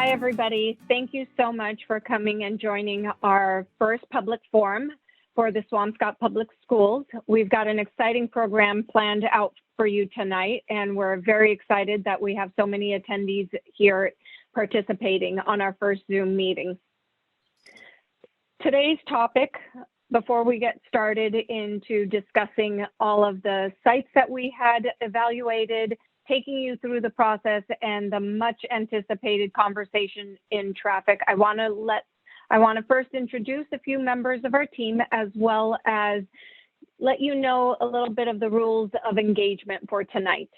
Hi, everybody. Thank you so much for coming and joining our first public forum for the Swampscott Public Schools. We've got an exciting program planned out for you tonight, and we're very excited that we have so many attendees here participating on our first Zoom meeting. Today's topic, before we get started into discussing all of the sites that we had evaluated, taking you through the process and the much anticipated conversation in traffic, I want to first introduce a few members of our team, as well as let you know a little bit of the rules of engagement for tonight.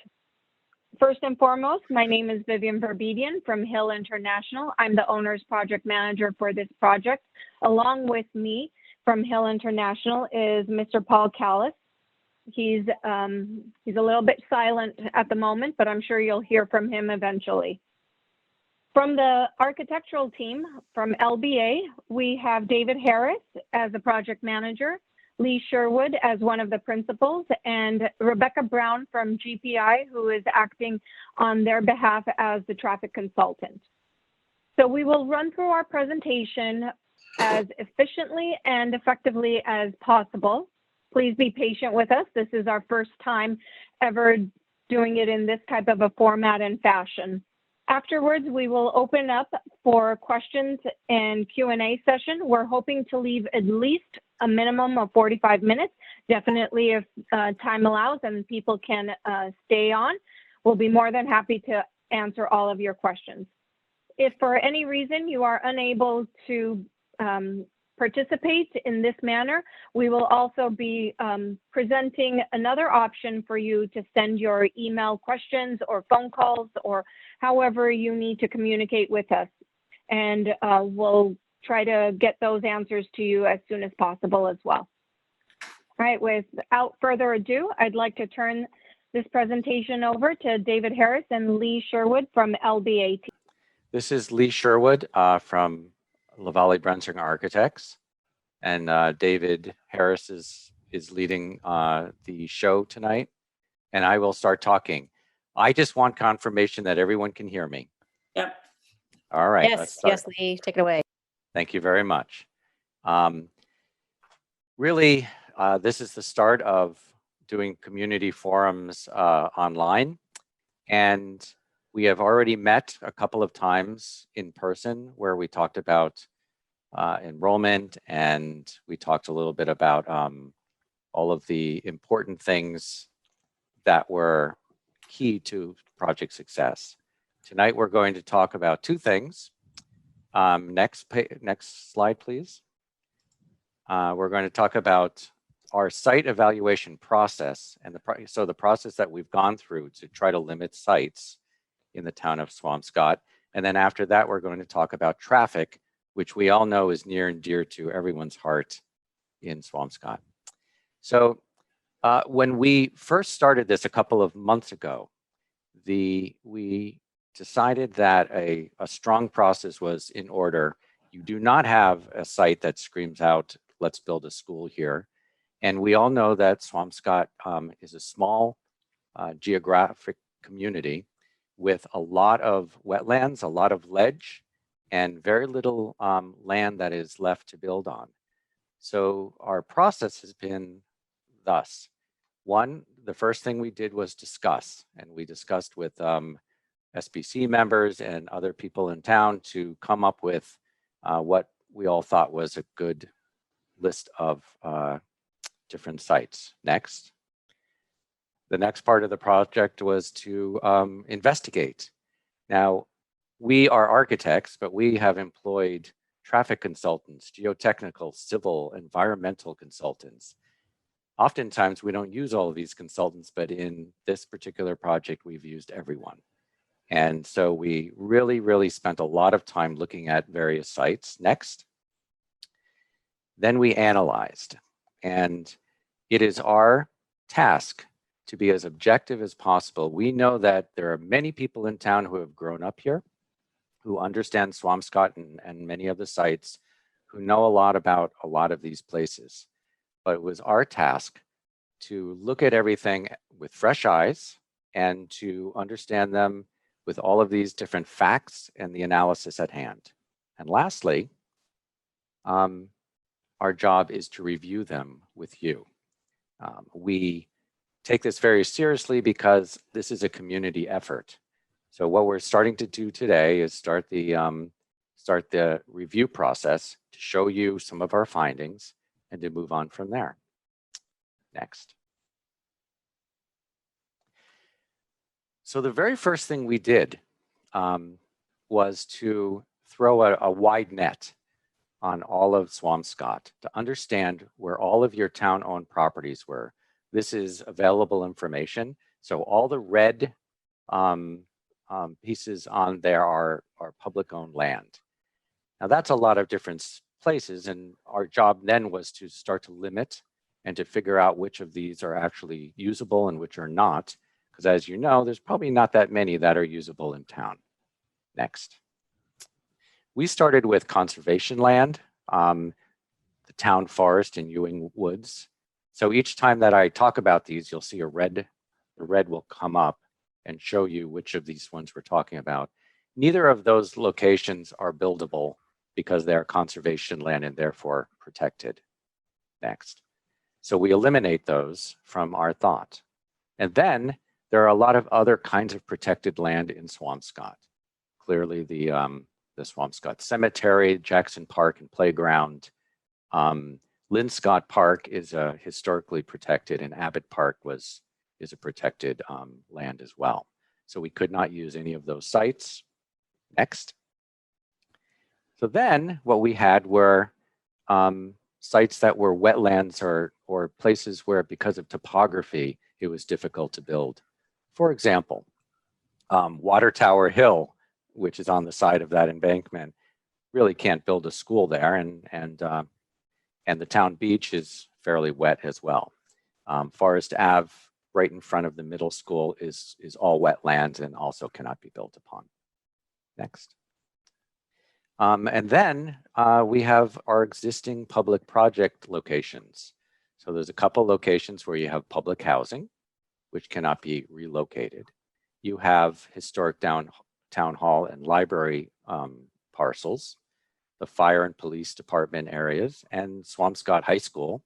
First and foremost, my name is Vivian Verbedian from Hill International. I'm the owner's project manager for this project. Along with me from Hill International is Mr. Paul Callis. He's a little bit silent at the moment, but I'm sure you'll hear from him eventually. From the architectural team from LBA, we have David Harris as the project manager, Lee Sherwood as one of the principals, and Rebecca Brown from GPI, who is acting on their behalf as the traffic consultant. So we will run through our presentation as efficiently and effectively as possible. Please be patient with us. This is our first time ever doing it in this type of a format and fashion. Afterwards, we will open up for questions and Q&A session. We're hoping to leave at least a minimum of 45 minutes. Definitely if time allows and people can stay on, we'll be more than happy to answer all of your questions. If for any reason you are unable to participate in this manner, we will also be presenting another option for you to send your email questions or phone calls or however you need to communicate with us. And we'll try to get those answers to you as soon as possible as well. All right, without further ado, I'd like to turn this presentation over to David Harris and Lee Sherwood from LBA. This is Lee Sherwood from LaValle Brensing Architects, and David Harris is leading the show tonight, and I will start talking. I just want confirmation that everyone can hear me. Yep. All right. Yes, Lee, take it away. Thank you very much. Really, this is the start of doing community forums online, and we have already met a couple of times in person where we talked about enrollment, and we talked a little bit about all of the important things that were key to project success. Tonight, we're going to talk about two things. Next slide, please. We're going to talk about our site evaluation process and the process that we've gone through to try to limit sites in the town of Swampscott. And then after that, we're going to talk about traffic, which we all know is near and dear to everyone's heart in Swampscott. So when we first started this a couple of months ago, we decided that a strong process was in order. You do not have a site that screams out, let's build a school here. And we all know that Swampscott is a small geographic community with a lot of wetlands, a lot of ledge, and very little land that is left to build on. So our process has been thus. One, the first thing we did was discuss, and we discussed with SBC members and other people in town to come up with what we all thought was a good list of different sites. Next. The next part of the project was to investigate. Now, we are architects, but we have employed traffic consultants, geotechnical, civil, environmental consultants. Oftentimes, we don't use all of these consultants, but in this particular project, we've used everyone. And so we really spent a lot of time looking at various sites. Next. Then we analyzed, and it is our task to be as objective as possible. We know that there are many people in town who have grown up here, who understand Swampscott and many of the sites, who know a lot about a lot of these places. But it was our task to look at everything with fresh eyes and to understand them with all of these different facts and the analysis at hand. And lastly, our job is to review them with you. We take this very seriously because this is a community effort. So what we're starting to do today is start the review process to show you some of our findings and to move on from there. Next. So the very first thing we did was to throw a wide net on all of Swampscott to understand where all of your town-owned properties were. This is available information. So all the red pieces on there are public-owned land. Now that's a lot of different places, and our job then was to start to limit and to figure out which of these are actually usable and which are not, because as you know, there's probably not that many that are usable in town. Next. We started with conservation land, the town forest in Ewing Woods. So each time that I talk about these, you'll see the red will come up and show you which of these ones we're talking about. Neither of those locations are buildable because they're conservation land and therefore protected. Next. So we eliminate those from our thought. And then there are a lot of other kinds of protected land in Swampscott. Clearly the Swampscott Cemetery, Jackson Park and Playground. Linscott Park is historically protected, and Abbott Park is a protected land as well. So we could not use any of those sites. Next. So then what we had were sites that were wetlands or places where, because of topography, it was difficult to build. For example, Water Tower Hill, which is on the side of that embankment, really can't build a school there, and the town beach is fairly wet as well. Forest Ave, right in front of the middle school, is all wetlands and also cannot be built upon. Next. And then we have our existing public project locations. So there's a couple locations where you have public housing, which cannot be relocated. You have historic town hall and library parcels, the fire and police department areas, and Swampscott High School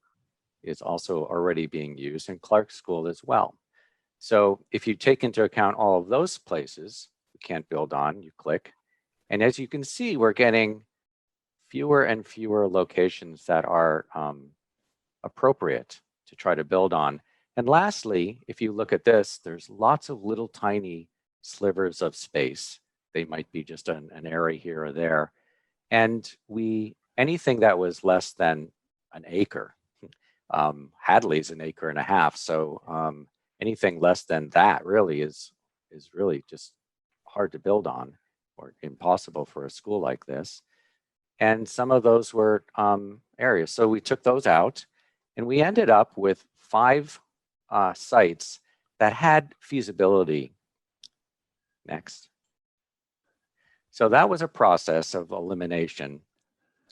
is also already being used, and Clark School as well. So if you take into account all of those places, you can't build on, you click. And as you can see, we're getting fewer and fewer locations that are appropriate to try to build on. And lastly, if you look at this, there's lots of little tiny slivers of space. They might be just an area here or there. And anything that was less than an acre, Hadley's an acre and a half. So anything less than that really is really just hard to build on, or impossible for a school like this. And some of those were areas. So we took those out, and we ended up with 5 sites that had feasibility. Next. So that was a process of elimination.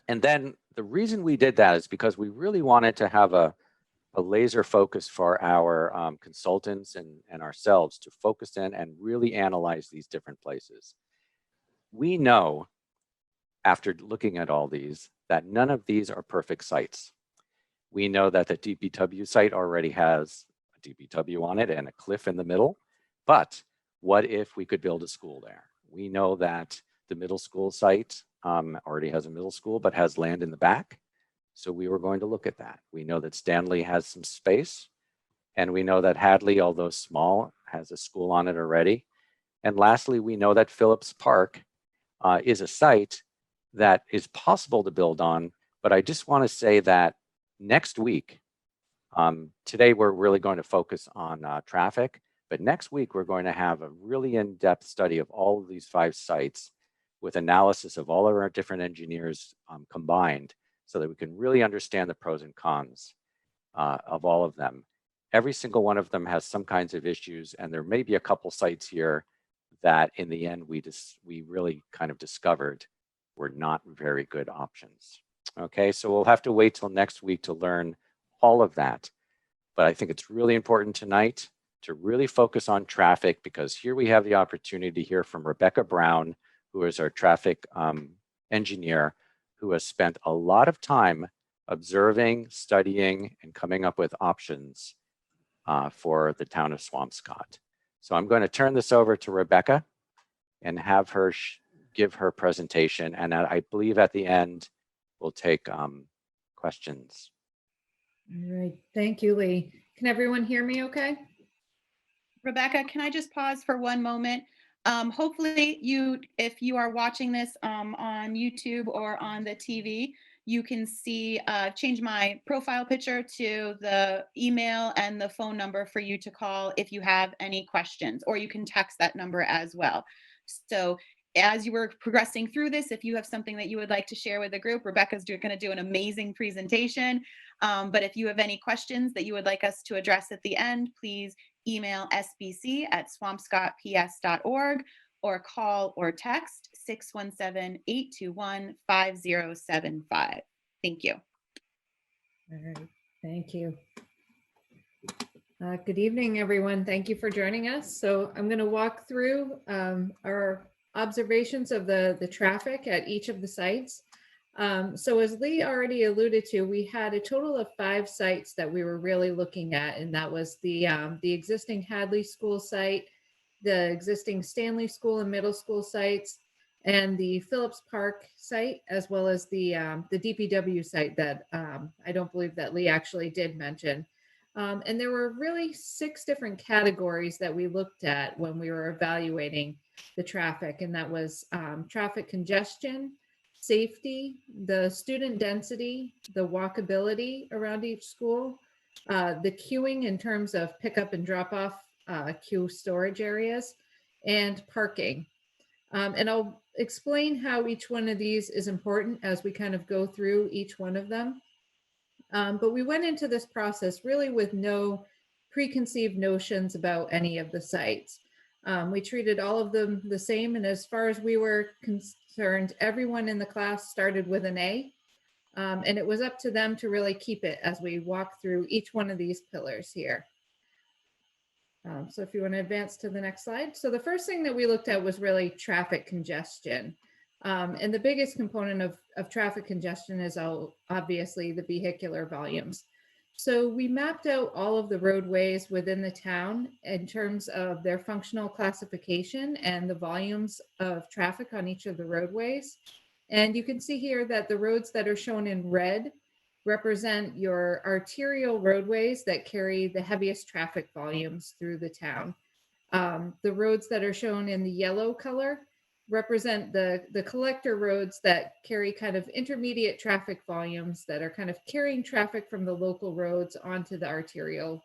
And then the reason we did that is because we really wanted to have a laser focus for our consultants and ourselves to focus in and really analyze these different places. We know, after looking at all these, that none of these are perfect sites. We know that the DPW site already has a DPW on it and a cliff in the middle, but what if we could build a school there? We know that the middle school site already has a middle school, but has land in the back. So we were going to look at that. We know that Stanley has some space, and we know that Hadley, although small, has a school on it already. And lastly, we know that Phillips Park is a site that is possible to build on, but I just want to say that next week, today we're really going to focus on traffic, but next week we're going to have a really in-depth study of all of these 5 sites with analysis of all of our different engineers combined, so that we can really understand the pros and cons of all of them. Every single one of them has some kinds of issues, and there may be a couple sites here that in the end we really kind of discovered were not very good options. Okay, so we'll have to wait till next week to learn all of that. But I think it's really important tonight to really focus on traffic, because here we have the opportunity to hear from Rebecca Brown, who is our traffic engineer, who has spent a lot of time observing, studying, and coming up with options for the town of Swampscott. So I'm going to turn this over to Rebecca and have her give her presentation. And I believe at the end, we'll take questions. All right, thank you, Lee. Can everyone hear me okay? Rebecca, can I just pause for one moment? Hopefully if you are watching this on YouTube or on the TV, you can see, change my profile picture to the email and the phone number for you to call if you have any questions, or you can text that number as well. So as you were progressing through this, if you have something that you would like to share with the group, Rebecca's going to do an amazing presentation. But if you have any questions that you would like us to address at the end, please email sbc@swampscottps.org or call or text 617-821-5075. Thank you. All right, thank you. Good evening, everyone. Thank you for joining us. So I'm going to walk through our observations of the traffic at each of the sites. So as Lee already alluded to, we had a total of 5 sites that we were really looking at, and that was the existing Hadley School site, the existing Stanley School and middle school sites, and the Phillips Park site, as well as the DPW site that I don't believe that Lee actually did mention. And there were really 6 different categories that we looked at when we were evaluating the traffic, and that was traffic congestion, safety, the student density, the walkability around each school, the queuing in terms of pickup and drop off queue storage areas, and parking. And I'll explain how each one of these is important as we kind of go through each one of them. But we went into this process really with no preconceived notions about any of the sites. We treated all of them the same, and as far as we were concerned, everyone in the class started with an A, and it was up to them to really keep it as we walk through each one of these pillars here. So if you want to advance to the next slide. So the first thing that we looked at was really traffic congestion. And the biggest component of traffic congestion is obviously the vehicular volumes. So we mapped out all of the roadways within the town in terms of their functional classification and the volumes of traffic on each of the roadways. And you can see here that the roads that are shown in red represent your arterial roadways that carry the heaviest traffic volumes through the town. The roads that are shown in the yellow color represent the collector roads that carry kind of intermediate traffic volumes that are kind of carrying traffic from the local roads onto the arterial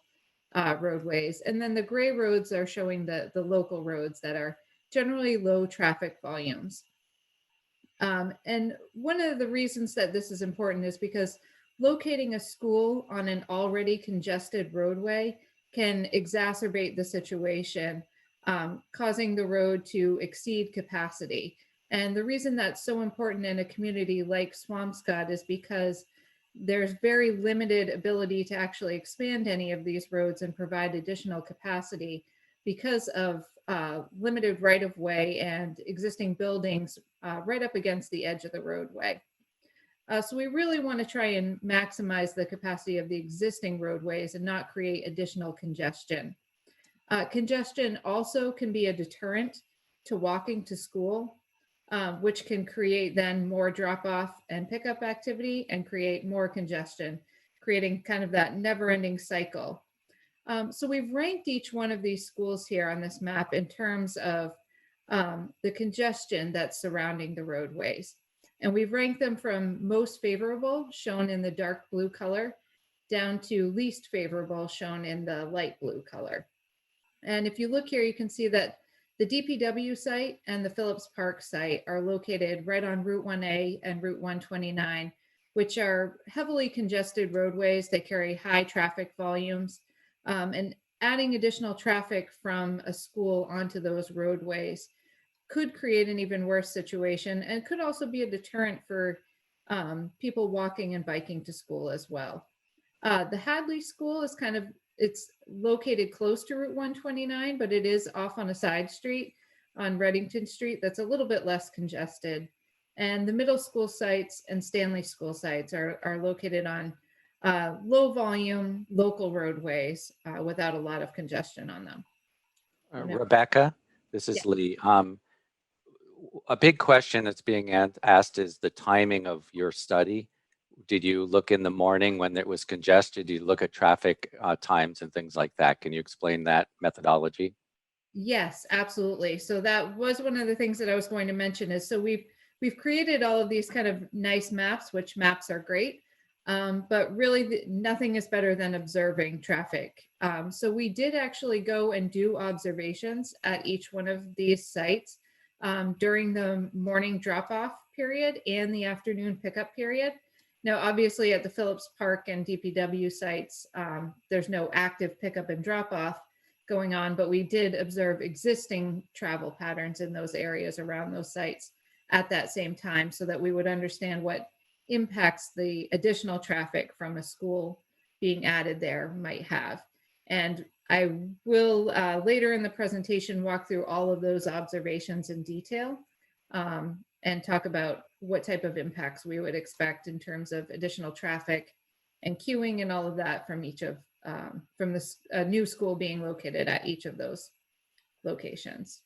roadways. And then the gray roads are showing the local roads that are generally low traffic volumes. And one of the reasons that this is important is because locating a school on an already congested roadway can exacerbate the situation, causing the road to exceed capacity. And the reason that's so important in a community like Swampscott is because there's very limited ability to actually expand any of these roads and provide additional capacity because of limited right-of-way and existing buildings right up against the edge of the roadway. So we really want to try and maximize the capacity of the existing roadways and not create additional congestion. Congestion also can be a deterrent to walking to school, which can create then more drop-off and pickup activity and create more congestion, creating kind of that never-ending cycle. So we've ranked each one of these schools here on this map in terms of the congestion that's surrounding the roadways. And we've ranked them from most favorable, shown in the dark blue color, down to least favorable, shown in the light blue color. And if you look here, you can see that the DPW site and the Phillips Park site are located right on Route 1A and Route 129, which are heavily congested roadways. They carry high traffic volumes, and adding additional traffic from a school onto those roadways could create an even worse situation and could also be a deterrent for people walking and biking to school as well. The Hadley School is kind of it's located close to Route 129, but it is off on a side street on Reddington Street that's a little bit less congested. And the middle school sites and Stanley School sites are located on low volume local roadways without a lot of congestion on them. Rebecca, this is Lee. A big question that's being asked is the timing of your study. Did you look in the morning when it was congested? Did you look at traffic times and things like that? Can you explain that methodology? Yes, absolutely. So that was one of the things that I was going to mention is, so we've created all of these kind of nice maps, which maps are great, but really nothing is better than observing traffic. So we did actually go and do observations at each one of these sites during the morning drop-off period and the afternoon pickup period. Now, obviously at the Phillips Park and DPW sites, there's no active pickup and drop-off going on, but we did observe existing travel patterns in those areas around those sites at that same time so that we would understand what impacts the additional traffic from a school being added there might have. And I will later in the presentation walk through all of those observations in detail and talk about what type of impacts we would expect in terms of additional traffic and queuing and all of that from each of from this new school being located at each of those locations.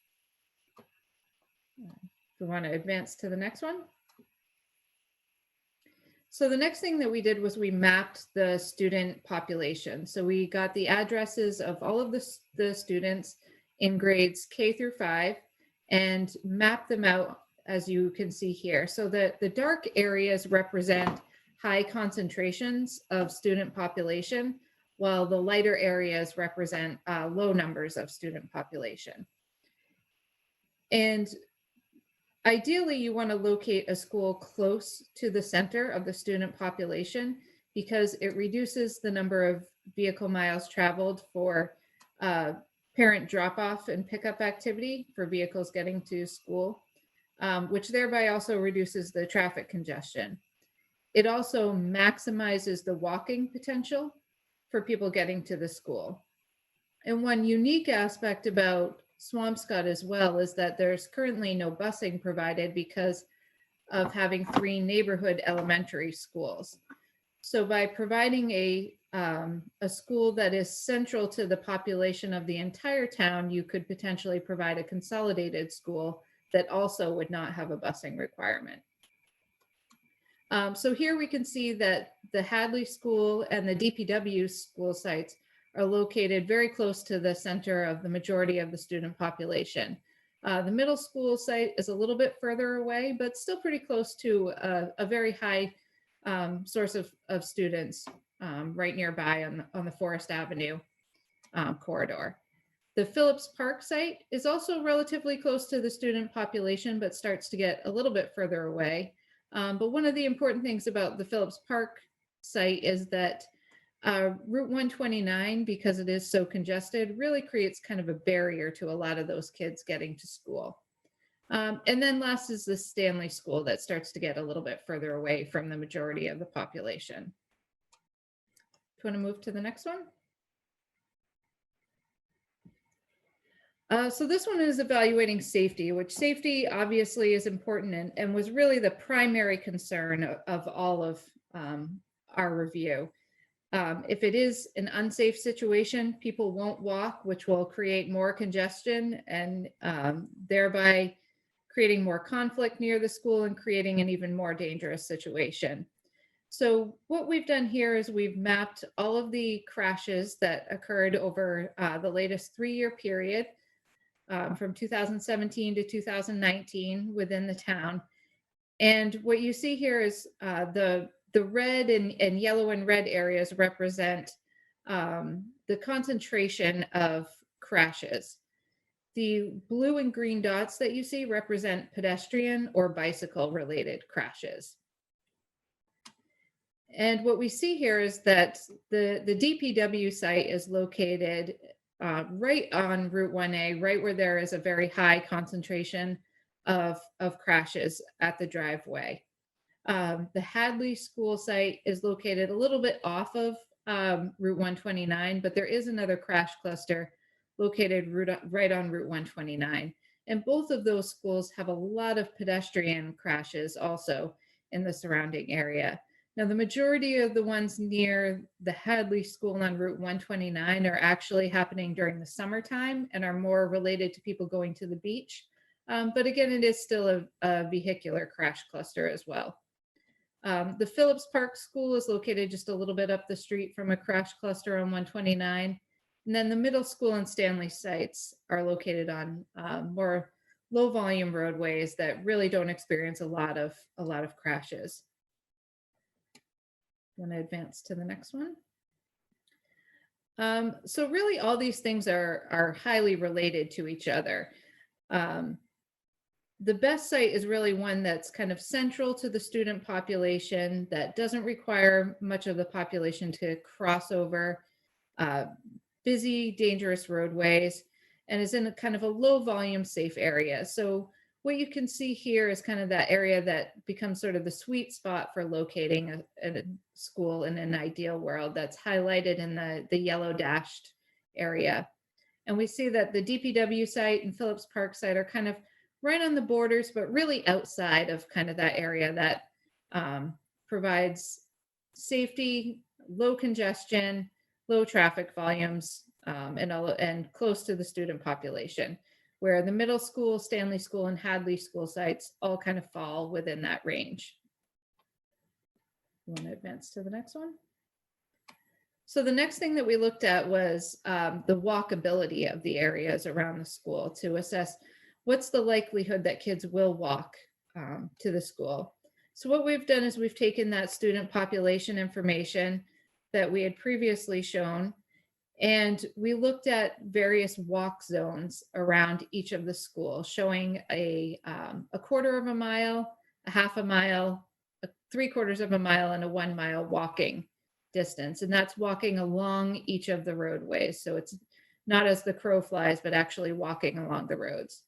We want to advance to the next one. So the next thing that we did was we mapped the student population. So we got the addresses of all of the students in grades K through 5 and mapped them out as you can see here. So the dark areas represent high concentrations of student population, while the lighter areas represent low numbers of student population. And ideally, you want to locate a school close to the center of the student population because it reduces the number of vehicle miles traveled for parent drop-off and pickup activity for vehicles getting to school, which thereby also reduces the traffic congestion. It also maximizes the walking potential for people getting to the school. And one unique aspect about Swampscott as well is that there's currently no busing provided because of having 3 neighborhood elementary schools. So by providing a school that is central to the population of the entire town, you could potentially provide a consolidated school that also would not have a busing requirement. So here we can see that the Hadley School and the DPW school sites are located very close to the center of the majority of the student population. The middle school site is a little bit further away, but still pretty close to a very high source of students right nearby on the Forest Avenue corridor. The Phillips Park site is also relatively close to the student population, but starts to get a little bit further away. But one of the important things about the Phillips Park site is that Route 129, because it is so congested, really creates kind of a barrier to a lot of those kids getting to school. And then last is the Stanley School that starts to get a little bit further away from the majority of the population. Do you want to move to the next one? So this one is evaluating safety, which safety obviously is important and was really the primary concern of all of our review. If it is an unsafe situation, people won't walk, which will create more congestion and thereby creating more conflict near the school and creating an even more dangerous situation. So what we've done here is we've mapped all of the crashes that occurred over the latest 3-year period from 2017 to 2019 within the town. And what you see here is the red and yellow and red areas represent the concentration of crashes. The blue and green dots that you see represent pedestrian or bicycle related crashes. And what we see here is that the DPW site is located right on Route 1A, right where there is a very high concentration of crashes at the driveway. The Hadley School site is located a little bit off of Route 129, but there is another crash cluster located right on Route 129. And both of those schools have a lot of pedestrian crashes also in the surrounding area. Now, the majority of the ones near the Hadley School on Route 129 are actually happening during the summertime and are more related to people going to the beach. But again, it is still a vehicular crash cluster as well. The Phillips Park School is located just a little bit up the street from a crash cluster on 129. And then the middle school and Stanley sites are located on more low volume roadways that really don't experience a lot of crashes. Want to advance to the next one? So really all these things are highly related to each other. The best site is really one that's kind of central to the student population, that doesn't require much of the population to cross over busy, dangerous roadways, and is in a kind of a low volume, safe area. So what you can see here is kind of that area that becomes sort of the sweet spot for locating a school in an ideal world, that's highlighted in the yellow dashed area. And we see that the DPW site and Phillips Park site are kind of right on the borders, but really outside of kind of that area that provides safety, low congestion, low traffic volumes, and close to the student population, where the middle school, Stanley School, and Hadley School sites all kind of fall within that range. You want to advance to the next one? So the next thing that we looked at was the walkability of the areas around the school to assess what's the likelihood that kids will walk to the school. So what we've done is we've taken that student population information that we had previously shown, and we looked at various walk zones around each of the schools, showing a quarter of a mile, a half a mile, a 3/4 of a mile, and a 1 mile walking distance. And that's walking along each of the roadways. So it's not as the crow flies, but actually walking along the roads.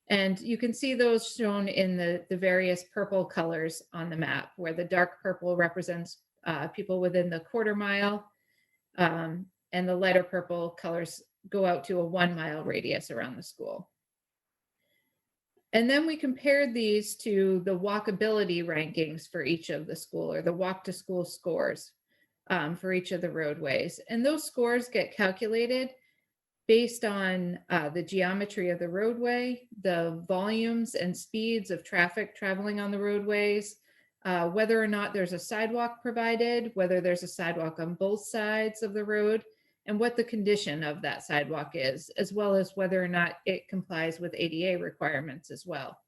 And you can see those shown in the various purple colors on the map, where the dark purple represents people within the 1/4 mile, and the lighter purple colors go out to a 1 mile radius around the school. And then we compared these to the walkability rankings for each of the school, or the walk to school scores for each of the roadways. And those scores get calculated based on the geometry of the roadway, the volumes and speeds of traffic traveling on the roadways, whether or not there's a sidewalk provided, whether there's a sidewalk on both sides of the road, and what the condition of that sidewalk is, as well as whether or not it complies with ADA requirements as well.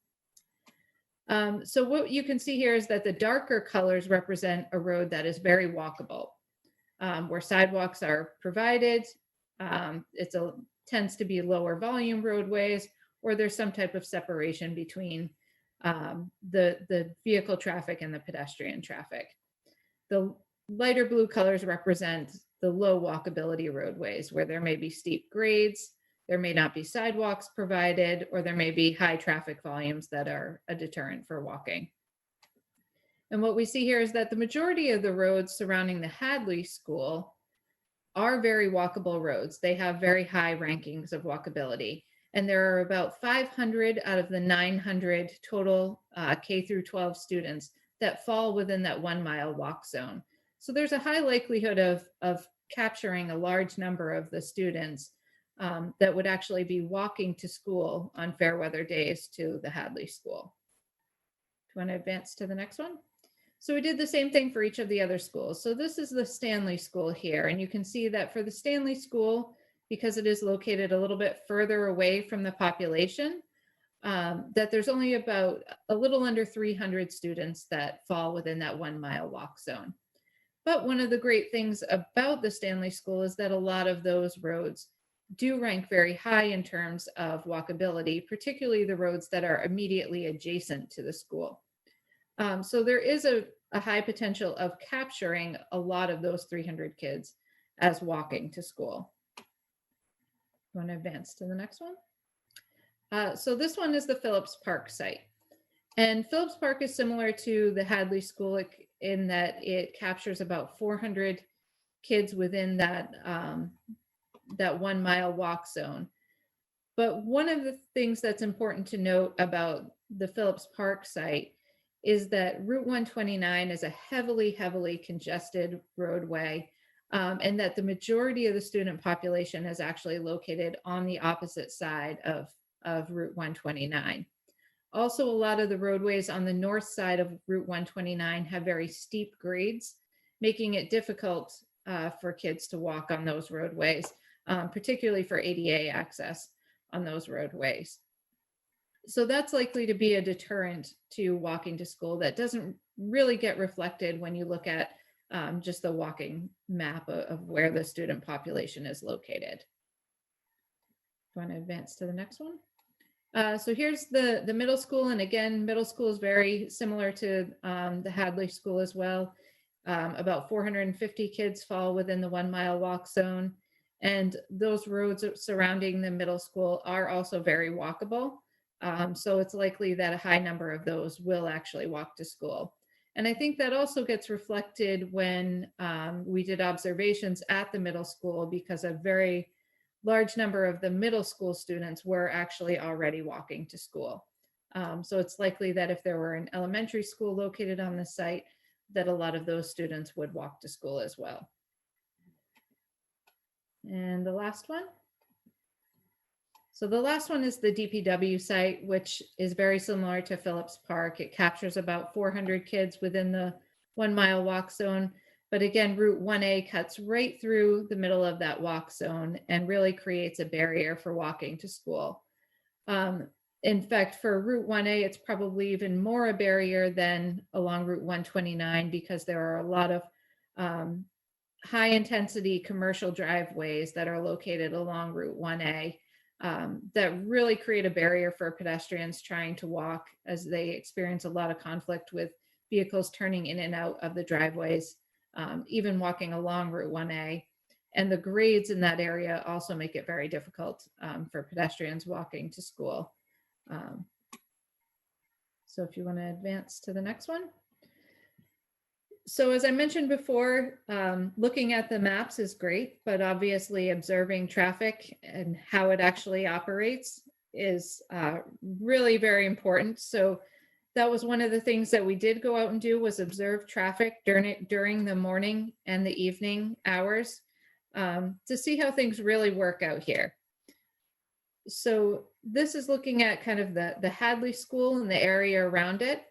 So what you can see here is that the darker colors represent a road that is very walkable, where sidewalks are provided. It tends to be lower volume roadways, or there's some type of separation between the vehicle traffic and the pedestrian traffic. The lighter blue colors represent the low walkability roadways, where there may be steep grades, there may not be sidewalks provided, or there may be high traffic volumes that are a deterrent for walking. And what we see here is that the majority of the roads surrounding the Hadley School are very walkable roads. They have very high rankings of walkability. And there are about 500 out of the 900 total K through 12 students that fall within that 1 mile walk zone. So there's a high likelihood of capturing a large number of the students that would actually be walking to school on fair weather days to the Hadley School. Do you want to advance to the next one? So we did the same thing for each of the other schools. So this is the Stanley School here, and you can see that for the Stanley School, because it is located a little bit further away from the population, that there's only about a little under 300 students that fall within that 1 mile walk zone. But one of the great things about the Stanley School is that a lot of those roads do rank very high in terms of walkability, particularly the roads that are immediately adjacent to the school. So there is a high potential of capturing a lot of those 300 kids as walking to school. You want to advance to the next one? So this one is the Phillips Park site. And Phillips Park is similar to the Hadley School in that it captures about 400 kids within that, that 1 mile walk zone. But one of the things that's important to note about the Phillips Park site is that Route 129 is a heavily, heavily congested roadway, and that the majority of the student population is actually located on the opposite side of Route 129. Also, a lot of the roadways on the north side of Route 129 have very steep grades, making it difficult for kids to walk on those roadways, particularly for ADA access on those roadways. So that's likely to be a deterrent to walking to school that doesn't really get reflected when you look at just the walking map of where the student population is located. Do you want to advance to the next one? So here's the middle school. And again, middle school is very similar to the Hadley School as well. About 450 kids fall within the 1 mile walk zone. And those roads surrounding the middle school are also very walkable. So it's likely that a high number of those will actually walk to school. And I think that also gets reflected when we did observations at the middle school, because a very large number of the middle school students were actually already walking to school. So it's likely that if there were an elementary school located on the site, that a lot of those students would walk to school as well. And the last one. So the last one is the DPW site, which is very similar to Phillips Park. It captures about 400 kids within the 1 mile walk zone. But again, Route 1A cuts right through the middle of that walk zone and really creates a barrier for walking to school. In fact, for Route 1A, it's probably even more a barrier than along Route 129, because there are a lot of high intensity commercial driveways that are located along Route 1A that really create a barrier for pedestrians trying to walk, as they experience a lot of conflict with vehicles turning in and out of the driveways, even walking along Route 1A. And the grades in that area also make it very difficult for pedestrians walking to school. So if you want to advance to the next one. So as I mentioned before, looking at the maps is great, but obviously observing traffic and how it actually operates is really very important. So that was one of the things that we did go out and do, was observe traffic during the morning and the evening hours to see how things really work out here. So this is looking at kind of the Hadley School and the area around it.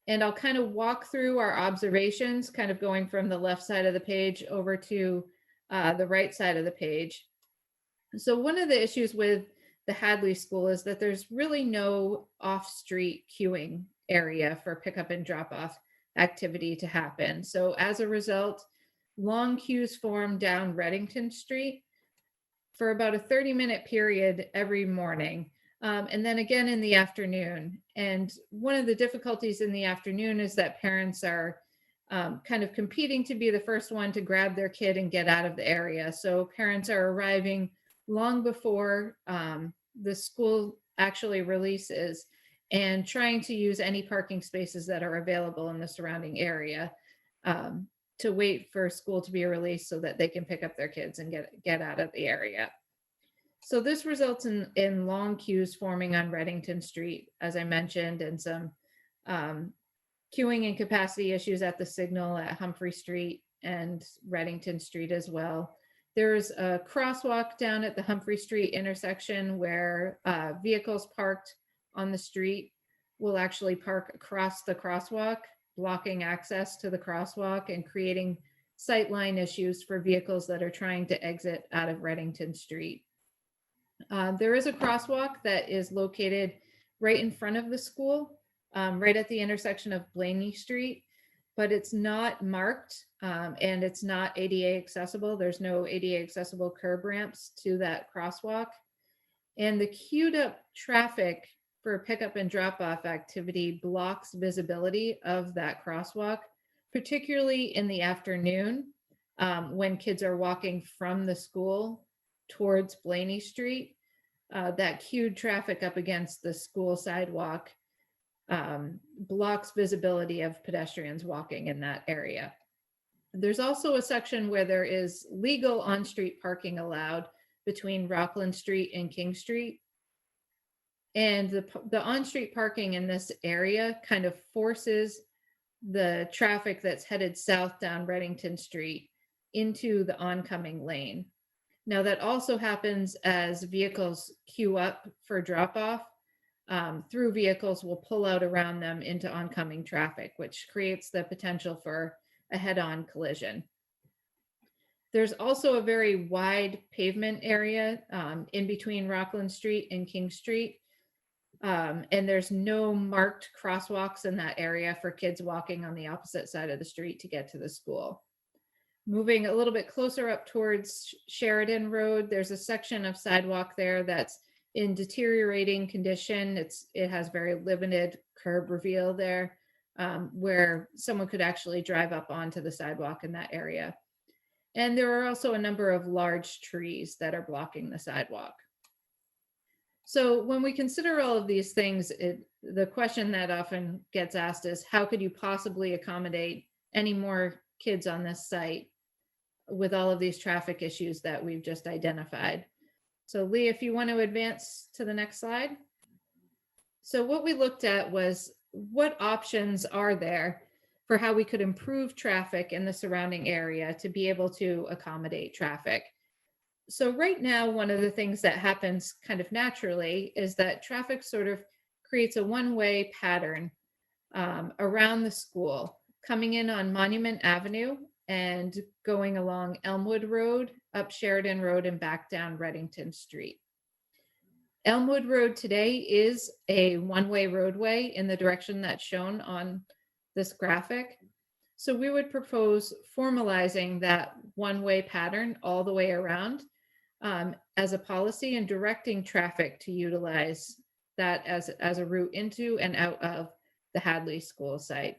And I'll kind of walk through our observations, kind of going from the left side of the page over to the right side of the page. So one of the issues with the Hadley School is that there's really no off-street queuing area for pickup and drop-off activity to happen. So as a result, long queues form down Reddington Street for about a 30-minute period every morning. And then again in the afternoon. And one of the difficulties in the afternoon is that parents are kind of competing to be the first one to grab their kid and get out of the area. So parents are arriving long before the school actually releases and trying to use any parking spaces that are available in the surrounding area to wait for school to be released so that they can pick up their kids and get out of the area. So this results in long queues forming on Reddington Street, as I mentioned, and some queuing and capacity issues at the signal at Humphrey Street and Reddington Street as well. There's a crosswalk down at the Humphrey Street intersection where vehicles parked on the street will actually park across the crosswalk, blocking access to the crosswalk and creating sightline issues for vehicles that are trying to exit out of Reddington Street. There is a crosswalk that is located right in front of the school, right at the intersection of Blaney Street, but it's not marked and it's not ADA accessible. There's no ADA accessible curb ramps to that crosswalk. And the queued up traffic for pickup and drop off activity blocks visibility of that crosswalk, particularly in the afternoon when kids are walking from the school towards Blaney Street. That queued traffic up against the school sidewalk blocks visibility of pedestrians walking in that area. There's also a section where there is legal on-street parking allowed between Rockland Street and King Street. And the on-street parking in this area kind of forces the traffic that's headed south down Reddington Street into the oncoming lane. Now that also happens as vehicles queue up for drop-off. Through vehicles will pull out around them into oncoming traffic, which creates the potential for a head-on collision. There's also a very wide pavement area in between Rockland Street and King Street. And there's no marked crosswalks in that area for kids walking on the opposite side of the street to get to the school. Moving a little bit closer up towards Sheridan Road, there's a section of sidewalk there that's in deteriorating condition. It has very limited curb reveal there, where someone could actually drive up onto the sidewalk in that area. And there are also a number of large trees that are blocking the sidewalk. So when we consider all of these things, the question that often gets asked is, how could you possibly accommodate any more kids on this site with all of these traffic issues that we've just identified? So Lee, if you want to advance to the next slide. So what we looked at was, what options are there for how we could improve traffic in the surrounding area to be able to accommodate traffic? So right now, one of the things that happens kind of naturally is that traffic sort of creates a one-way pattern around the school, coming in on Monument Avenue and going along Elmwood Road, up Sheridan Road, and back down Reddington Street. Elmwood Road today is a one-way roadway in the direction that's shown on this graphic. So we would propose formalizing that one-way pattern all the way around as a policy, and directing traffic to utilize that as a route into and out of the Hadley School site.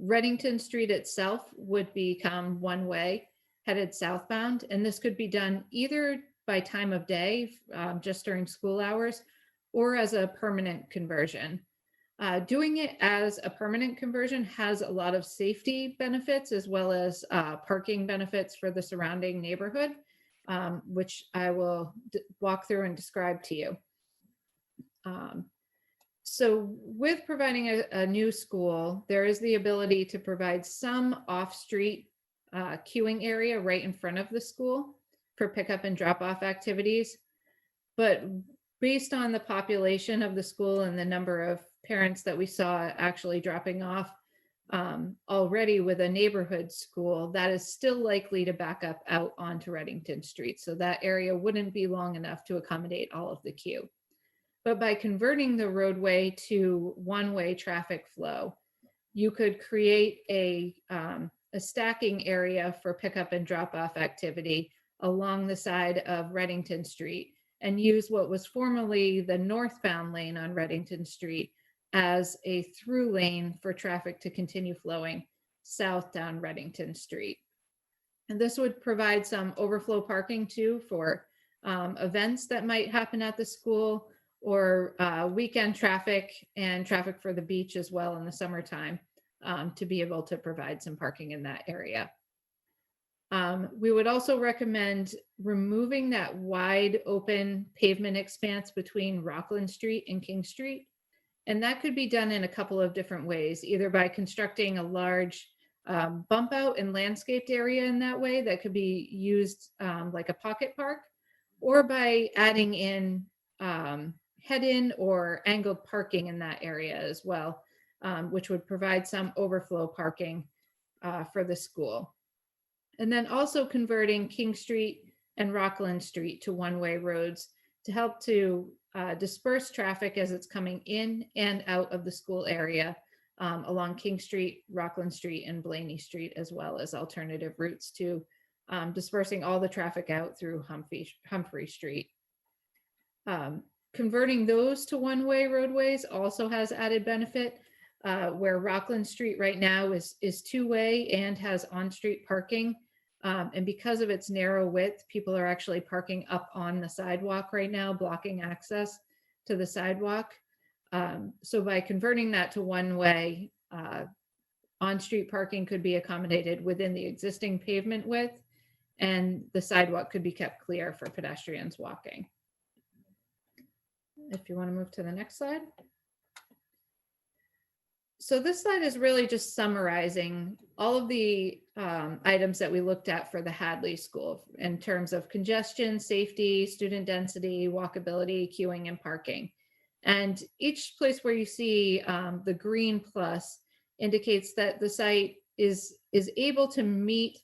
Reddington Street itself would become one way headed southbound, and this could be done either by time of day, just during school hours, or as a permanent conversion. Doing it as a permanent conversion has a lot of safety benefits as well as parking benefits for the surrounding neighborhood, which I will walk through and describe to you. So with providing a new school, there is the ability to provide some off-street queuing area right in front of the school for pickup and drop-off activities. But based on the population of the school and the number of parents that we saw actually dropping off already with a neighborhood school, that is still likely to back up out onto Reddington Street. So that area wouldn't be long enough to accommodate all of the queue. But by converting the roadway to one-way traffic flow, you could create a stacking area for pickup and drop-off activity along the side of Reddington Street, and use what was formerly the northbound lane on Reddington Street as a through lane for traffic to continue flowing south down Reddington Street. And this would provide some overflow parking too for events that might happen at the school, or weekend traffic and traffic for the beach as well in the summertime, to be able to provide some parking in that area. We would also recommend removing that wide open pavement expanse between Rockland Street and King Street. And that could be done in a couple of different ways, either by constructing a large bump out and landscaped area in that way that could be used like a pocket park, or by adding in head-in or angled parking in that area as well, which would provide some overflow parking for the school. And then also converting King Street and Rockland Street to one-way roads to help to disperse traffic as it's coming in and out of the school area along King Street, Rockland Street, and Blaney Street, as well as alternative routes to dispersing all the traffic out through Humphrey Street. Converting those to one-way roadways also has added benefit, where Rockland Street right now is two-way and has on-street parking. And because of its narrow width, people are actually parking up on the sidewalk right now, blocking access to the sidewalk. So by converting that to one-way, on-street parking could be accommodated within the existing pavement width, and the sidewalk could be kept clear for pedestrians walking. If you want to move to the next slide. So this slide is really just summarizing all of the items that we looked at for the Hadley School in terms of congestion, safety, student density, walkability, queuing, and parking. And each place where you see the green plus indicates that the site is able to meet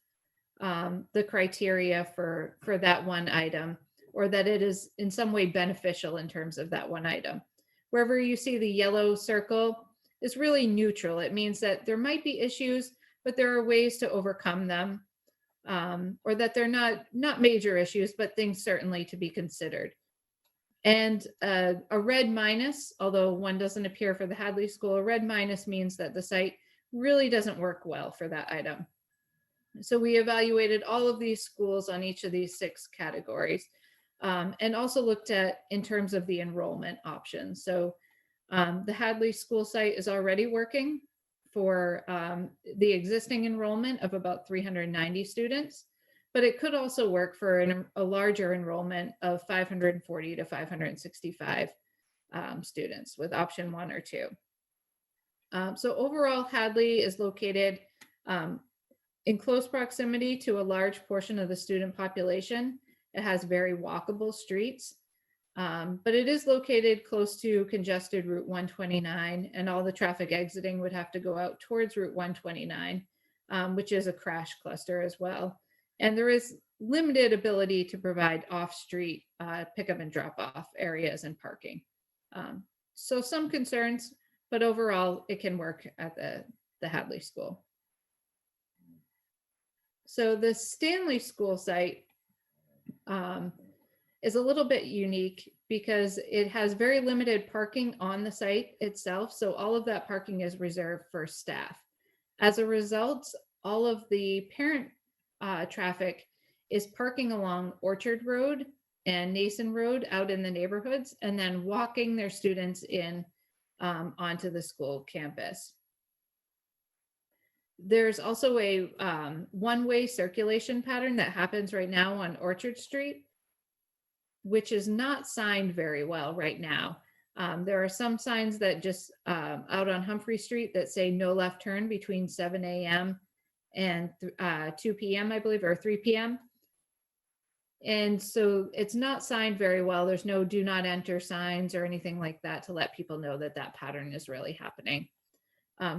the criteria for that one item, or that it is in some way beneficial in terms of that one item. Wherever you see the yellow circle is really neutral. It means that there might be issues, but there are ways to overcome them, or that they're not major issues, but things certainly to be considered. And a red minus, although one doesn't appear for the Hadley School, a red minus means that the site really doesn't work well for that item. So we evaluated all of these schools on each of these 6 categories, and also looked at in terms of the enrollment options. So the Hadley School site is already working for the existing enrollment of about 390 students, but it could also work for a larger enrollment of 540 to 565 students with option 1 or 2. So overall, Hadley is located in close proximity to a large portion of the student population. It has very walkable streets, but it is located close to congested Route 129, and all the traffic exiting would have to go out towards Route 129, which is a crash cluster as well. And there is limited ability to provide off-street pickup and drop-off areas and parking. So some concerns, but overall it can work at the Hadley School. So the Stanley School site is a little bit unique because it has very limited parking on the site itself. So all of that parking is reserved for staff. As a result, all of the parent traffic is parking along Orchard Road and Nason Road out in the neighborhoods, and then walking their students in onto the school campus. There's also a one-way circulation pattern that happens right now on Orchard Street, which is not signed very well right now. There are some signs that just out on Humphrey Street that say no left turn between 7 a.m. and 2 p.m., I believe, or 3 p.m. And so it's not signed very well. There's no do not enter signs or anything like that to let people know that that pattern is really happening.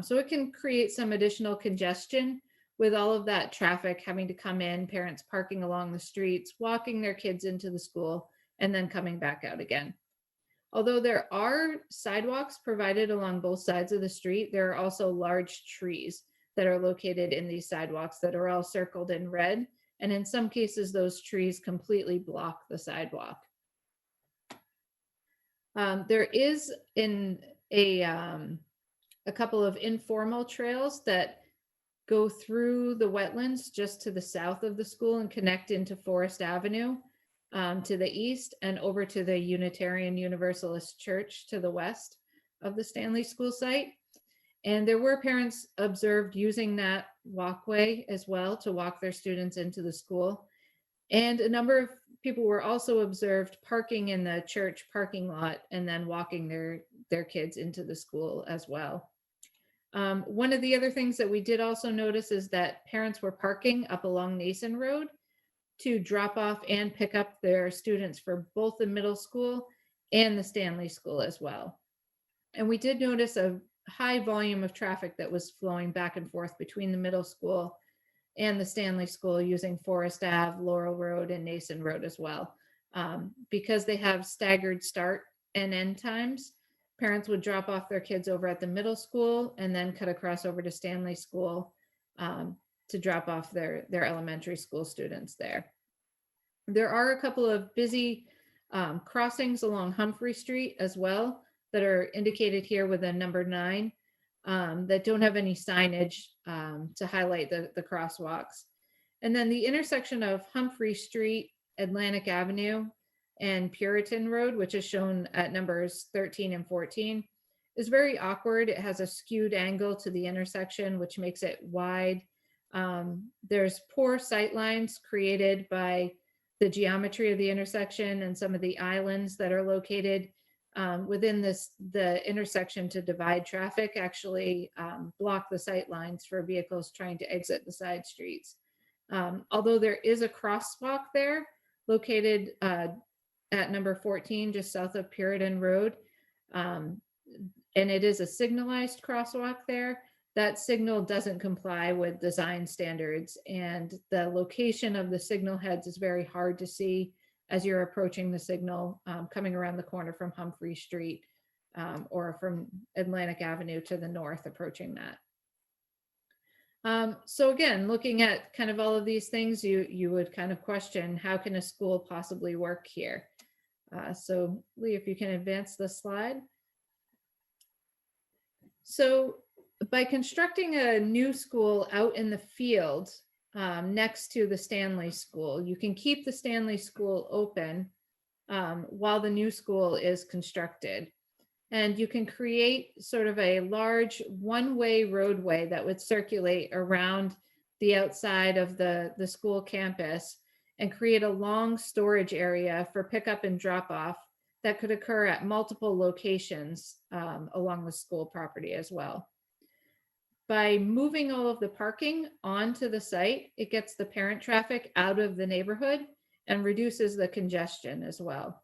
So it can create some additional congestion with all of that traffic having to come in, parents parking along the streets, walking their kids into the school, and then coming back out again. Although there are sidewalks provided along both sides of the street, there are also large trees that are located in these sidewalks that are all circled in red. And in some cases, those trees completely block the sidewalk. There is a couple of informal trails that go through the wetlands just to the south of the school and connect into Forest Avenue to the east and over to the Unitarian Universalist Church to the west of the Stanley School site. And there were parents observed using that walkway as well to walk their students into the school. And a number of people were also observed parking in the church parking lot and then walking their kids into the school as well. One of the other things that we did also notice is that parents were parking up along Nason Road to drop off and pick up their students for both the middle school and the Stanley School as well. And we did notice a high volume of traffic that was flowing back and forth between the middle school and the Stanley School using Forest Ave, Laurel Road, and Nason Road as well. Because they have staggered start and end times, parents would drop off their kids over at the middle school and then cut across over to Stanley School to drop off their elementary school students there. There are a couple of busy crossings along Humphrey Street as well that are indicated here with a number 9 that don't have any signage to highlight the crosswalks. And then the intersection of Humphrey Street, Atlantic Avenue, and Puritan Road, which is shown at numbers 13 and 14, is very awkward. It has a skewed angle to the intersection, which makes it wide. There's poor sight lines created by the geometry of the intersection and some of the islands that are located within the intersection to divide traffic actually block the sight lines for vehicles trying to exit the side streets. Although there is a crosswalk there located at number 14, just south of Puritan Road, and it is a signalized crosswalk there, that signal doesn't comply with design standards, and the location of the signal heads is very hard to see as you're approaching the signal coming around the corner from Humphrey Street or from Atlantic Avenue to the north approaching that. So again, looking at kind of all of these things, you would kind of question, how can a school possibly work here? So Lee, if you can advance the slide. So by constructing a new school out in the field next to the Stanley School, you can keep the Stanley School open while the new school is constructed. And you can create sort of a large one-way roadway that would circulate around the outside of the school campus and create a long storage area for pickup and drop off that could occur at multiple locations along the school property as well. By moving all of the parking onto the site, it gets the parent traffic out of the neighborhood and reduces the congestion as well.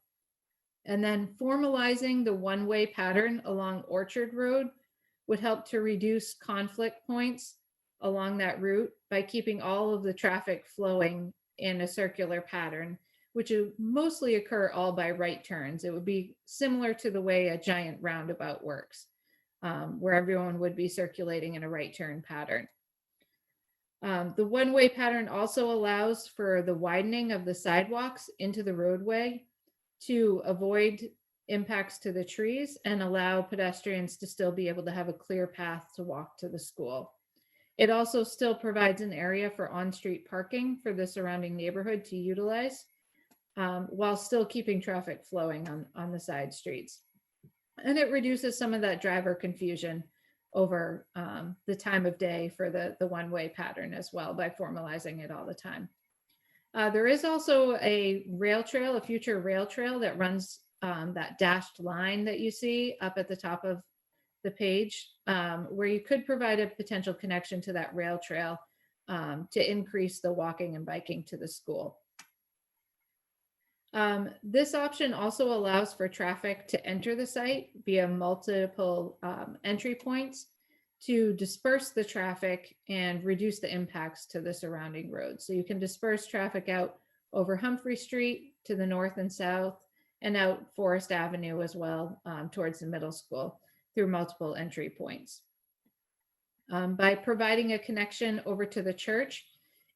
And then formalizing the one-way pattern along Orchard Road would help to reduce conflict points along that route by keeping all of the traffic flowing in a circular pattern, which would mostly occur all by right turns. It would be similar to the way a giant roundabout works, where everyone would be circulating in a right turn pattern. The one-way pattern also allows for the widening of the sidewalks into the roadway to avoid impacts to the trees and allow pedestrians to still be able to have a clear path to walk to the school. It also still provides an area for on-street parking for the surrounding neighborhood to utilize, while still keeping traffic flowing on the side streets. And it reduces some of that driver confusion over the time of day for the one-way pattern as well by formalizing it all the time. There is also a rail trail, a future rail trail that runs that dashed line that you see up at the top of the page, where you could provide a potential connection to that rail trail to increase the walking and biking to the school. This option also allows for traffic to enter the site via multiple entry points to disperse the traffic and reduce the impacts to the surrounding roads. So you can disperse traffic out over Humphrey Street to the north and south and out Forest Avenue as well towards the middle school through multiple entry points. By providing a connection over to the church,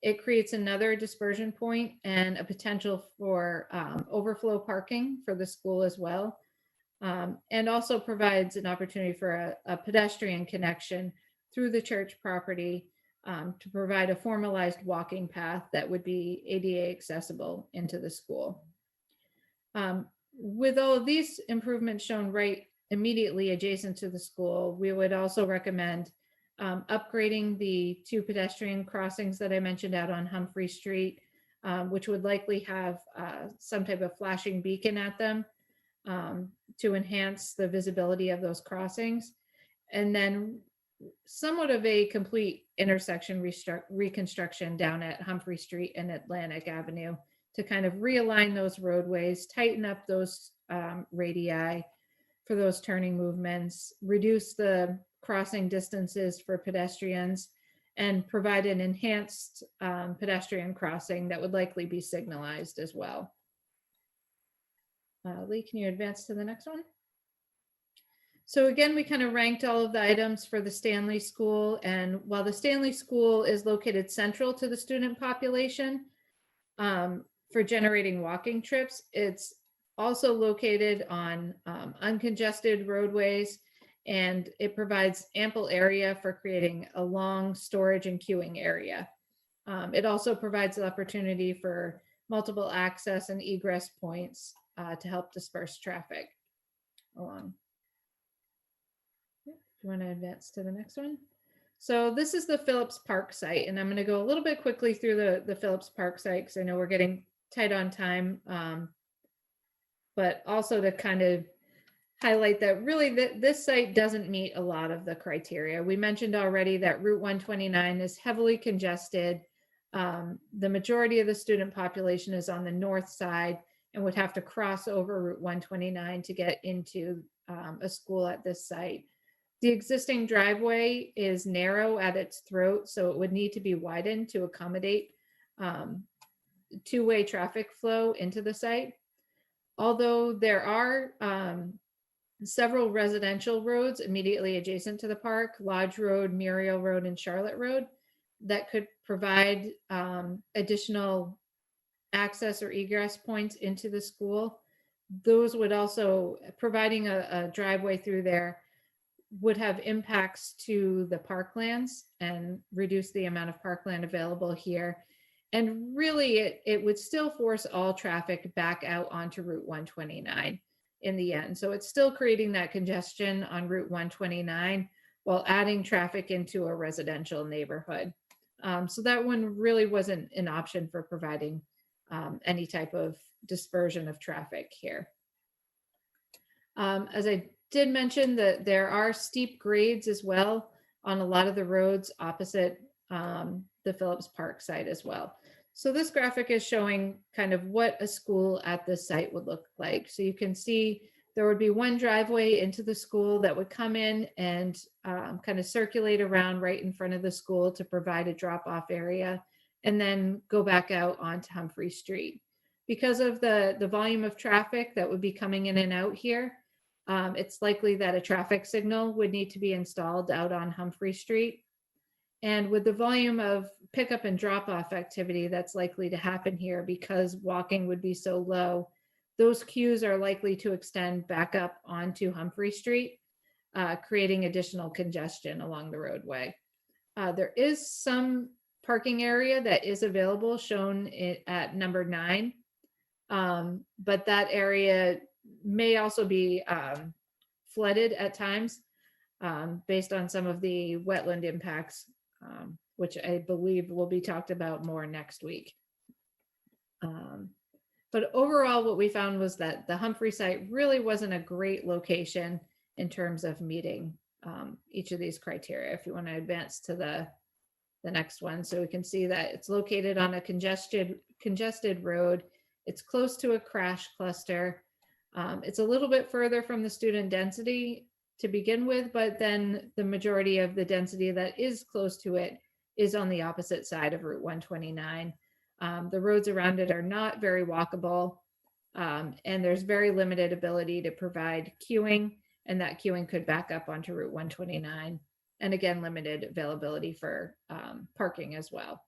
it creates another dispersion point and a potential for overflow parking for the school as well. And also provides an opportunity for a pedestrian connection through the church property to provide a formalized walking path that would be ADA accessible into the school. With all of these improvements shown right immediately adjacent to the school, we would also recommend upgrading the 2 pedestrian crossings that I mentioned out on Humphrey Street, which would likely have some type of flashing beacon at them to enhance the visibility of those crossings. And then somewhat of a complete intersection reconstruction down at Humphrey Street and Atlantic Avenue to kind of realign those roadways, tighten up those radii for those turning movements, reduce the crossing distances for pedestrians, and provide an enhanced pedestrian crossing that would likely be signalized as well. Lee, can you advance to the next one? So again, we kind of ranked all of the items for the Stanley School. And while the Stanley School is located central to the student population for generating walking trips, it's also located on uncongested roadways, and it provides ample area for creating a long storage and queuing area. It also provides the opportunity for multiple access and egress points to help disperse traffic along. you want to advance to the next one? So this is the Phillips Park site, and I'm going to go a little bit quickly through the Phillips Park site because I know we're getting tight on time, but also to kind of highlight that really this site doesn't meet a lot of the criteria. We mentioned already that Route 129 is heavily congested. The majority of the student population is on the north side and would have to cross over Route 129 to get into a school at this site. The existing driveway is narrow at its throat, so it would need to be widened to accommodate two-way traffic flow into the site. Although there are several residential roads immediately adjacent to the park, Lodge Road, Muriel Road, and Charlotte Road, that could provide additional access or egress points into the school. Those would also, providing a driveway through there would have impacts to the parklands and reduce the amount of parkland available here. And really, it would still force all traffic back out onto Route 129 in the end. So it's still creating that congestion on Route 129 while adding traffic into a residential neighborhood. So that one really wasn't an option for providing any type of dispersion of traffic here. As I did mention, that there are steep grades as well on a lot of the roads opposite the Phillips Park site as well. So this graphic is showing kind of what a school at this site would look like. So you can see there would be one driveway into the school that would come in and kind of circulate around right in front of the school to provide a drop-off area, and then go back out onto Humphrey Street. Because of the volume of traffic that would be coming in and out here, it's likely that a traffic signal would need to be installed out on Humphrey Street. And with the volume of pickup and drop-off activity that's likely to happen here, because walking would be so low, those queues are likely to extend back up onto Humphrey Street, creating additional congestion along the roadway. There is some parking area that is available, shown at number 9, but that area may also be flooded at times based on some of the wetland impacts, which I believe will be talked about more next week. But overall, what we found was that the Humphrey site really wasn't a great location in terms of meeting each of these criteria. If you want to advance to the next one, so we can see that it's located on a congested road. It's close to a crash cluster. It's a little bit further from the student density to begin with, but then the majority of the density that is close to it is on the opposite side of Route 129. The roads around it are not very walkable, and there's very limited ability to provide queuing, and that queuing could back up onto Route 129. And again, limited availability for parking as well.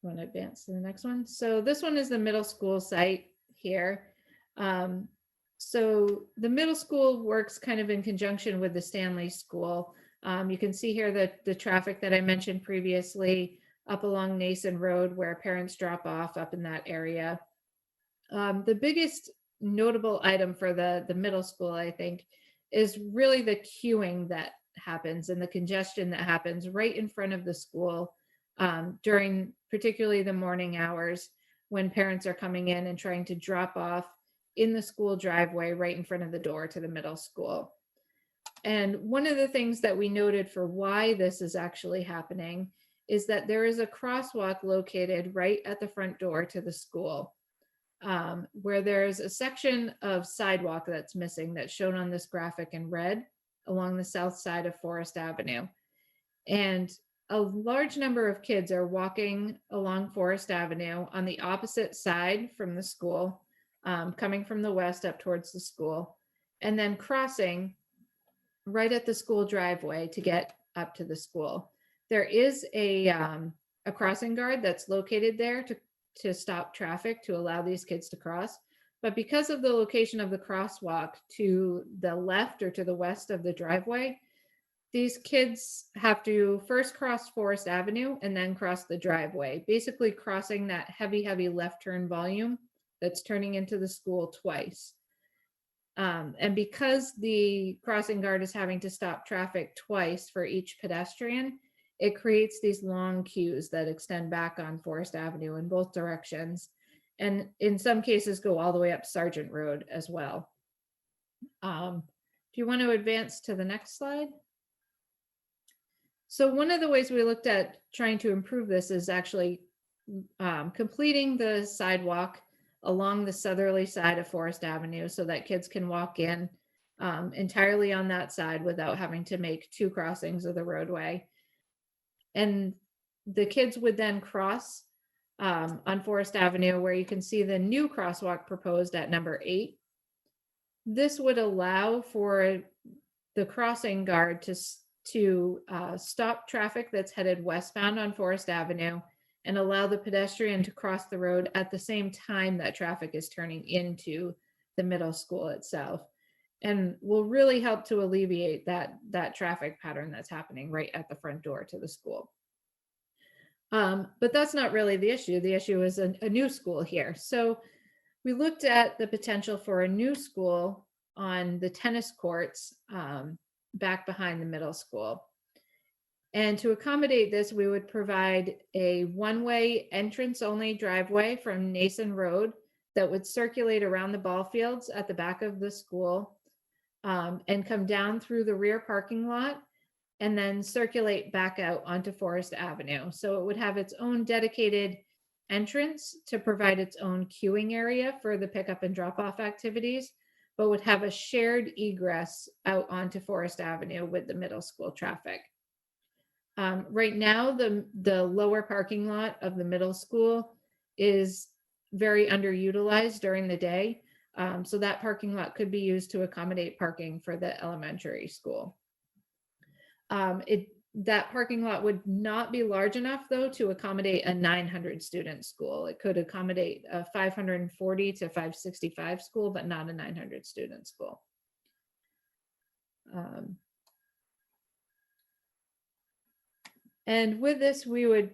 Want to advance to the next one? So this one is the middle school site here. So the middle school works kind of in conjunction with the Stanley School. You can see here that the traffic that I mentioned previously up along Nason Road, where parents drop off up in that area. The biggest notable item for the middle school, I think, is really the queuing that happens and the congestion that happens right in front of the school during particularly the morning hours when parents are coming in and trying to drop off in the school driveway right in front of the door to the middle school. And one of the things that we noted for why this is actually happening is that there is a crosswalk located right at the front door to the school, where there's a section of sidewalk that's missing that's shown on this graphic in red along the south side of Forest Avenue. And a large number of kids are walking along Forest Avenue on the opposite side from the school, coming from the west up towards the school, and then crossing right at the school driveway to get up to the school. There is a crossing guard that's located there to stop traffic, to allow these kids to cross. But because of the location of the crosswalk to the left or to the west of the driveway, these kids have to first cross Forest Avenue and then cross the driveway, basically crossing that heavy left turn volume that's turning into the school twice. And because the crossing guard is having to stop traffic twice for each pedestrian, it creates these long queues that extend back on Forest Avenue in both directions, and in some cases go all the way up Sargent Road as well. Do you want to advance to the next slide? So one of the ways we looked at trying to improve this is actually completing the sidewalk along the southerly side of Forest Avenue so that kids can walk in entirely on that side without having to make two crossings of the roadway. And the kids would then cross on Forest Avenue, where you can see the new crosswalk proposed at number 8. This would allow for the crossing guard to stop traffic that's headed westbound on Forest Avenue and allow the pedestrian to cross the road at the same time that traffic is turning into the middle school itself, and will really help to alleviate that traffic pattern that's happening right at the front door to the school. But that's not really the issue. The issue is a new school here. So we looked at the potential for a new school on the tennis courts back behind the middle school. And to accommodate this, we would provide a one-way entrance-only driveway from Nason Road that would circulate around the ball fields at the back of the school and come down through the rear parking lot and then circulate back out onto Forest Avenue. So it would have its own dedicated entrance to provide its own queuing area for the pickup and drop-off activities, but would have a shared egress out onto Forest Avenue with the middle school traffic. Right now, the lower parking lot of the middle school is very underutilized during the day. So that parking lot could be used to accommodate parking for the elementary school. That parking lot would not be large enough, though, to accommodate a 900 student school. It could accommodate a 540 to 565 school, but not a 900 student school. And with this, we would,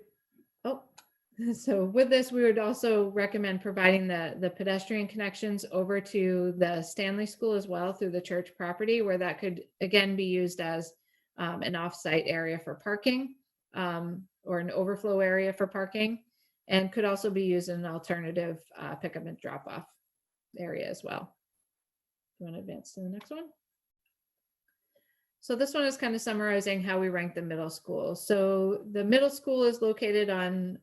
we would also recommend providing the pedestrian connections over to the Stanley School as well through the church property, where that could again be used as an off-site area for parking or an overflow area for parking, and could also be used in an alternative pickup and drop-off area as well. You want to advance to the next one? So this one is kind of summarizing how we rank the middle school. So the middle school is located on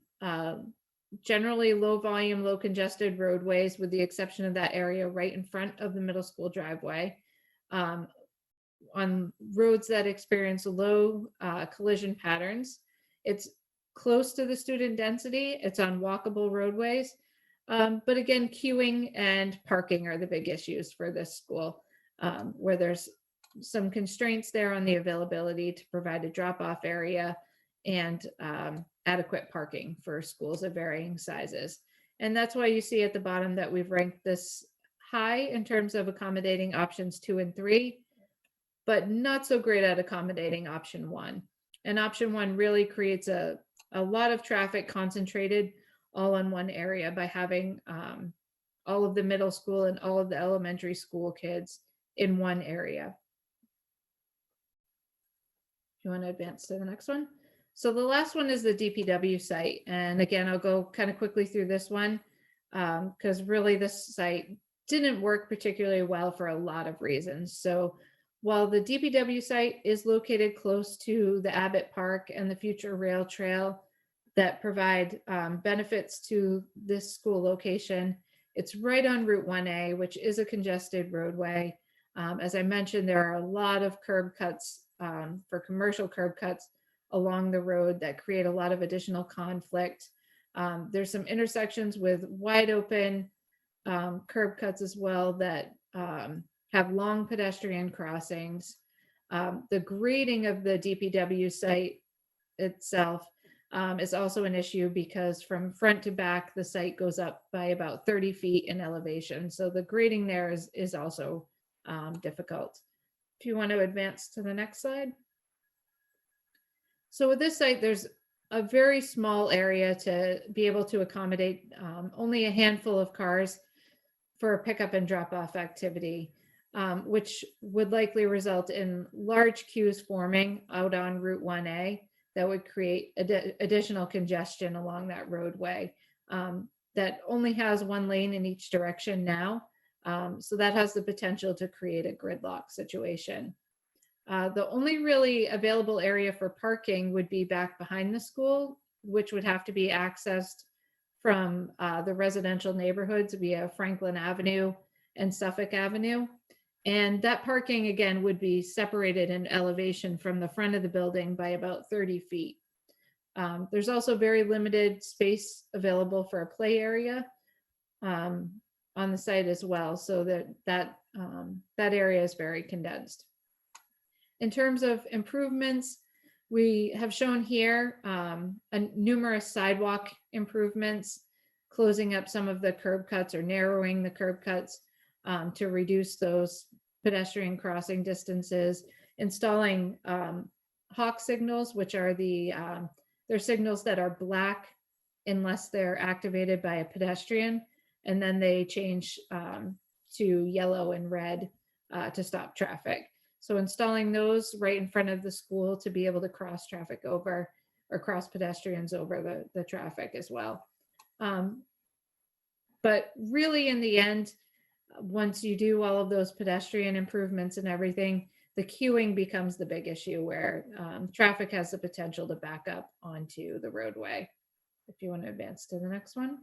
generally low volume, low congested roadways, with the exception of that area right in front of the middle school driveway. On roads that experience low collision patterns. It's close to the student density. It's on walkable roadways. But again, queuing and parking are the big issues for this school, where there's some constraints there on the availability to provide a drop-off area and adequate parking for schools of varying sizes. And that's why you see at the bottom that we've ranked this high in terms of accommodating options 2 and 3, but not so great at accommodating option 1. And option 1 really creates a lot of traffic concentrated all in one area by having all of the middle school and all of the elementary school kids in one area. You want to advance to the next one? So the last one is the DPW site. And again, I'll go kind of quickly through this one because really this site didn't work particularly well for a lot of reasons. So while the DPW site is located close to the Abbott Park and the future rail trail that provide benefits to this school location, it's right on Route 1A, which is a congested roadway. As I mentioned, there are a lot of curb cuts for commercial curb cuts along the road that create a lot of additional conflict. There's some intersections with wide open curb cuts as well that have long pedestrian crossings. The grading of the DPW site itself is also an issue because from front to back, the site goes up by about 30 feet in elevation. So the grading there is also difficult. If you want to advance to the next slide. So with this site, there's a very small area to be able to accommodate only a handful of cars for a pickup and drop off activity. which would likely result in large queues forming out on Route 1A that would create additional congestion along that roadway that only has one lane in each direction now. So that has the potential to create a gridlock situation. The only really available area for parking would be back behind the school, which would have to be accessed from the residential neighborhoods via Franklin Avenue and Suffolk Avenue. And that parking, again, would be separated in elevation from the front of the building by about 30 feet. There's also very limited space available for a play area on the site as well, so that area is very condensed. In terms of improvements, we have shown here numerous sidewalk improvements, closing up some of the curb cuts or narrowing the curb cuts to reduce those pedestrian crossing distances, installing hawk signals, which are they're signals that are black unless they're activated by a pedestrian, and then they change to yellow and red to stop traffic. So installing those right in front of the school to be able to cross traffic over or cross pedestrians over the traffic as well. But really in the end, once you do all of those pedestrian improvements and everything, the queuing becomes the big issue where traffic has the potential to back up onto the roadway. If you want to advance to the next one.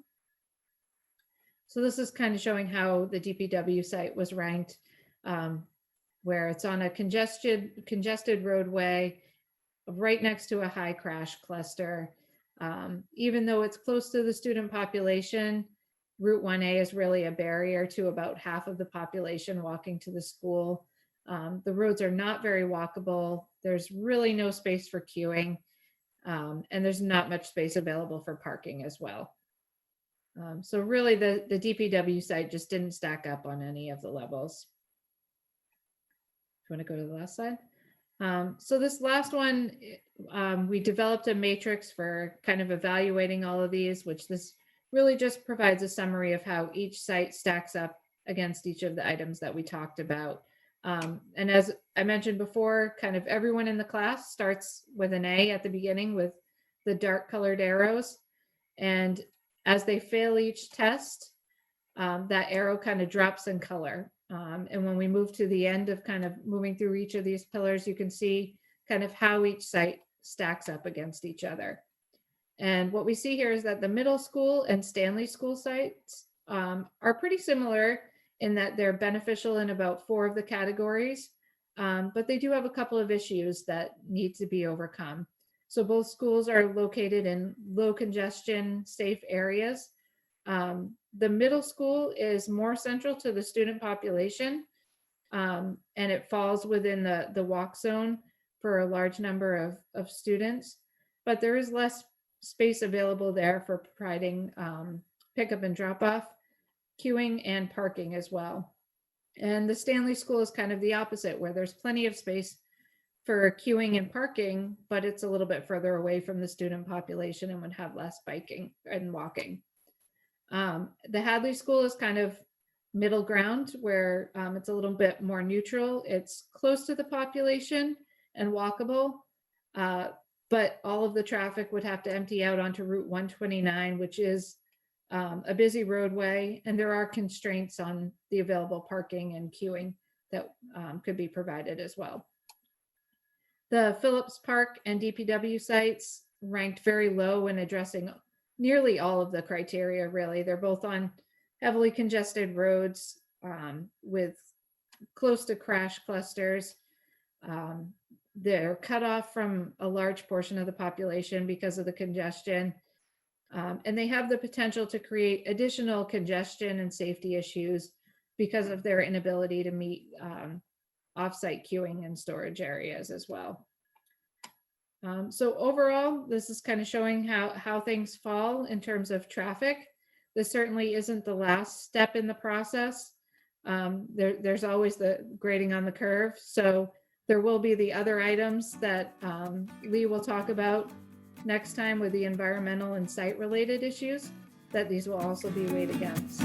So this is kind of showing how the DPW site was ranked, where it's on a congested roadway right next to a high crash cluster. Even though it's close to the student population, Route 1A is really a barrier to about half of the population walking to the school. The roads are not very walkable. There's really no space for queuing, and there's not much space available for parking as well. So really the DPW site just didn't stack up on any of the levels. You want to go to the last slide? So this last one, we developed a matrix for kind of evaluating all of these, which this really just provides a summary of how each site stacks up against each of the items that we talked about. And as I mentioned before, kind of everyone in the class starts with an A at the beginning with the dark colored arrows. And as they fail each test, that arrow kind of drops in color. And when we move to the end of kind of moving through each of these pillars, you can see kind of how each site stacks up against each other. And what we see here is that the middle school and Stanley School sites are pretty similar in that they're beneficial in about 4 of the categories, but they do have a couple of issues that need to be overcome. So both schools are located in low congestion, safe areas. The middle school is more central to the student population, and it falls within the walk zone for a large number of students, but there is less space available there for providing pickup and drop off, queuing, and parking as well. And the Stanley School is kind of the opposite, where there's plenty of space for queuing and parking, but it's a little bit further away from the student population and would have less biking and walking. The Hadley School is kind of middle ground, where it's a little bit more neutral. It's close to the population and walkable, but all of the traffic would have to empty out onto Route 129, which is a busy roadway, and there are constraints on the available parking and queuing that could be provided as well. The Phillips Park and DPW sites ranked very low in addressing nearly all of the criteria, really. They're both on heavily congested roads with close to crash clusters. They're cut off from a large portion of the population because of the congestion. And they have the potential to create additional congestion and safety issues because of their inability to meet offsite queuing and storage areas as well. So overall, this is kind of showing how things fall in terms of traffic. This certainly isn't the last step in the process. There's always the grading on the curve. So there will be the other items that Lee will talk about next time with the environmental and site related issues that these will also be weighed against.